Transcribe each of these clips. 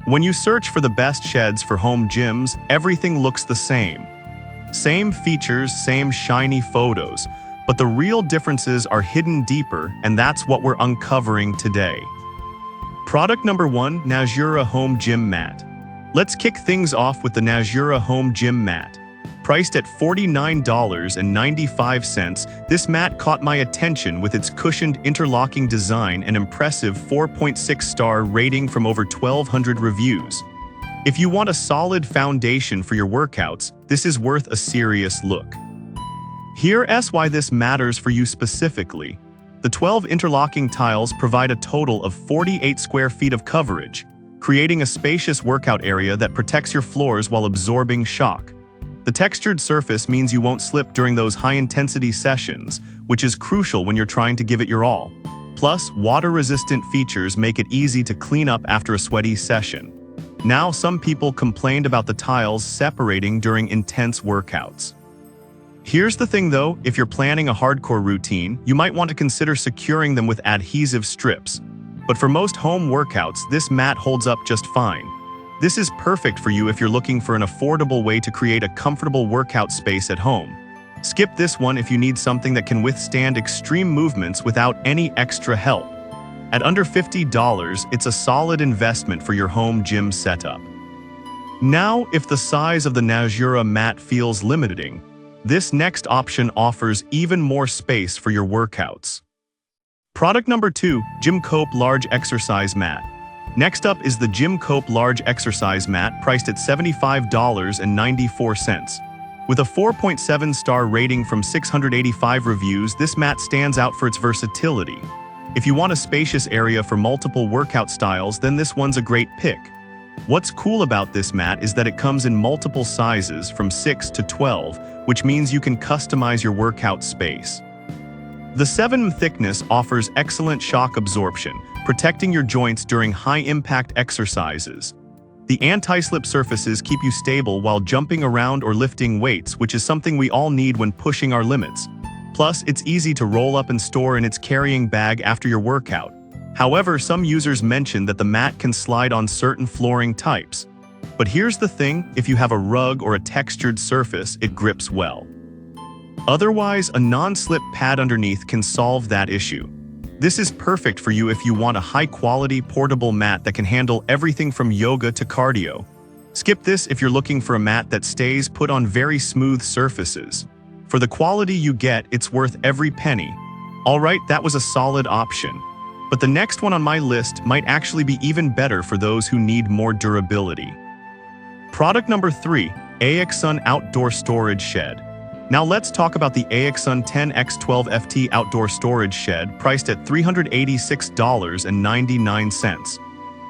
When you search for the best sheds for home gyms, everything looks the same. Same features, same shiny photos, but the real differences are hidden deeper, and that's what we're uncovering today. Product number 1, Najura Home Gym Mat. Let's kick things off with the Najura Home Gym Mat. Priced at $49.95, this mat caught my attention with its cushioned interlocking design and impressive 4.6-star rating from over 1,200 reviews. If you want a solid foundation for your workouts, this is worth a serious look. Here's why this matters for you specifically. The 12 interlocking tiles provide a total of 48 square feet of coverage, creating a spacious workout area that protects your floors while absorbing shock. The textured surface means you won't slip during those high-intensity sessions, which is crucial when you're trying to give it your all. Plus, water-resistant features make it easy to clean up after a sweaty session. Now, some people complained about the tiles separating during intense workouts. Here's the thing though, if you're planning a hardcore routine, you might want to consider securing them with adhesive strips. But for most home workouts, this mat holds up just fine. This is perfect for you if you're looking for an affordable way to create a comfortable workout space at home. Skip this one if you need something that can withstand extreme movements without any extra help. At under $50, it's a solid investment for your home gym setup. Now, if the size of the Najura mat feels limiting, this next option offers even more space for your workouts. Product number 2, Gym Cope Large Exercise Mat. Next up is the Gym Cope Large Exercise Mat, priced at $75.94. With a 4.7-star rating from 685 reviews, this mat stands out for its versatility. If you want a spacious area for multiple workout styles, then this one's a great pick. What's cool about this mat is that it comes in multiple sizes from 6 to 12, which means you can customize your workout space. The 7mm thickness offers excellent shock absorption, protecting your joints during high-impact exercises. The anti-slip surfaces keep you stable while jumping around or lifting weights, which is something we all need when pushing our limits. Plus, it's easy to roll up and store in its carrying bag after your workout. However, some users mention that the mat can slide on certain flooring types. But here's the thing, if you have a rug or a textured surface, it grips well. Otherwise, a non-slip pad underneath can solve that issue. This is perfect for you if you want a high-quality portable mat that can handle everything from yoga to cardio. Skip this if you're looking for a mat that stays put on very smooth surfaces. For the quality you get, it's worth every penny. Alright, that was a solid option. But the next one on my list might actually be even better for those who need more durability. Product number 3, AXUN Outdoor Storage Shed. Now let's talk about the AXUN 10x12FT Outdoor Storage Shed, priced at $386.99.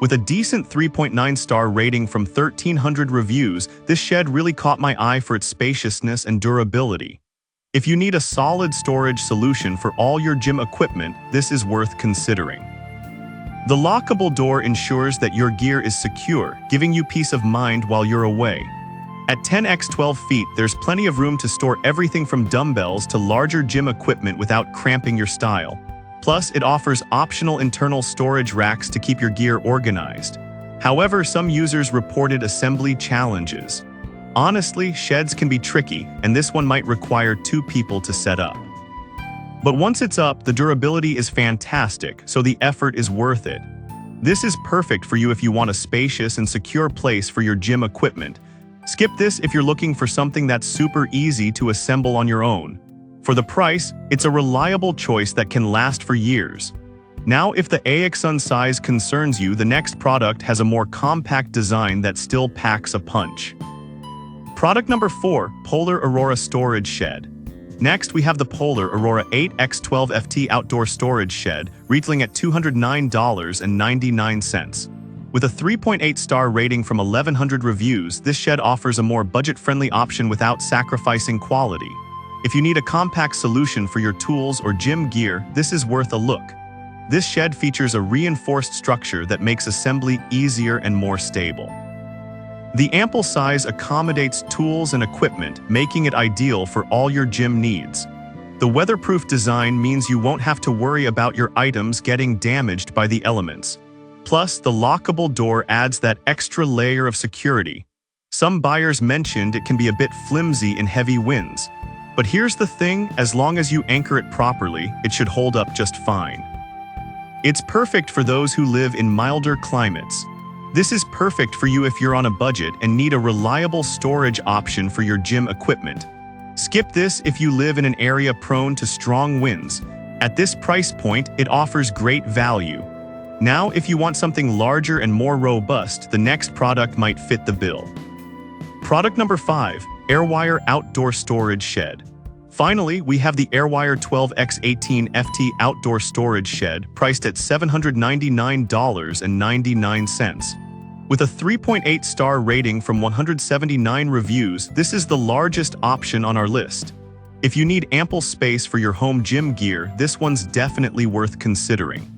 With a decent 3.9-star rating from 1,300 reviews, this shed really caught my eye for its spaciousness and durability. If you need a solid storage solution for all your gym equipment, this is worth considering. The lockable door ensures that your gear is secure, giving you peace of mind while you're away. At 10x12 feet, there's plenty of room to store everything from dumbbells to larger gym equipment without cramping your style. Plus, it offers optional internal storage racks to keep your gear organized. However, some users reported assembly challenges. Honestly, sheds can be tricky, and this one might require 2 people to set up. But once it's up, the durability is fantastic, so the effort is worth it. This is perfect for you if you want a spacious and secure place for your gym equipment. Skip this if you're looking for something that's super easy to assemble on your own. For the price, it's a reliable choice that can last for years. Now, if the AXUN size concerns you, the next product has a more compact design that still packs a punch. Product number 4, Polar Aurora Storage Shed. Next, we have the Polar Aurora 8x12FT Outdoor Storage Shed, retailing at $209.99. With a 3.8-star rating from 1,100 reviews, this shed offers a more budget-friendly option without sacrificing quality. If you need a compact solution for your tools or gym gear, this is worth a look. This shed features a reinforced structure that makes assembly easier and more stable. The ample size accommodates tools and equipment, making it ideal for all your gym needs. The weatherproof design means you won't have to worry about your items getting damaged by the elements. Plus, the lockable door adds that extra layer of security. Some buyers mentioned it can be a bit flimsy in heavy winds. But here's the thing, as long as you anchor it properly, it should hold up just fine. It's perfect for those who live in milder climates. This is perfect for you if you're on a budget and need a reliable storage option for your gym equipment. Skip this if you live in an area prone to strong winds. At this price point, it offers great value. Now, if you want something larger and more robust, the next product might fit the bill. Product number 5, AirWire Outdoor Storage Shed. Finally, we have the AirWire 12x18 FT Outdoor Storage Shed, priced at $799.99. With a 3.8-star rating from 179 reviews, this is the largest option on our list. If you need ample space for your home gym gear, this one's definitely worth considering.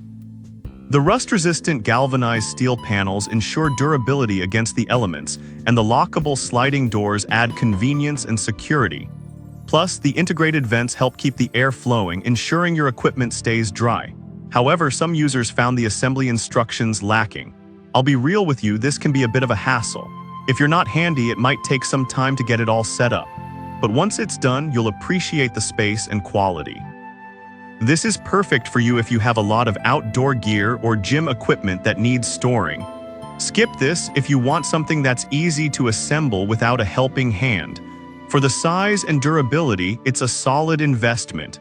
The rust-resistant galvanized steel panels ensure durability against the elements, and the lockable sliding doors add convenience and security. Plus, the integrated vents help keep the air flowing, ensuring your equipment stays dry. However, some users found the assembly instructions lacking. I'll be real with you, this can be a bit of a hassle. If you're not handy, it might take some time to get it all set up. But once it's done, you'll appreciate the space and quality. This is perfect for you if you have a lot of outdoor gear or gym equipment that needs storing. Skip this if you want something that's easy to assemble without a helping hand. For the size and durability, it's a solid investment.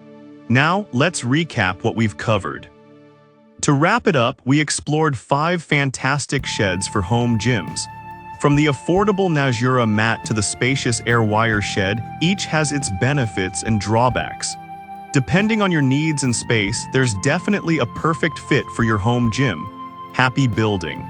Now, let's recap what we've covered. To wrap it up, we explored 5 fantastic sheds for home gyms. From the affordable Najura mat to the spacious AirWire shed, each has its benefits and drawbacks. Depending on your needs and space, there's definitely a perfect fit for your home gym. Happy building!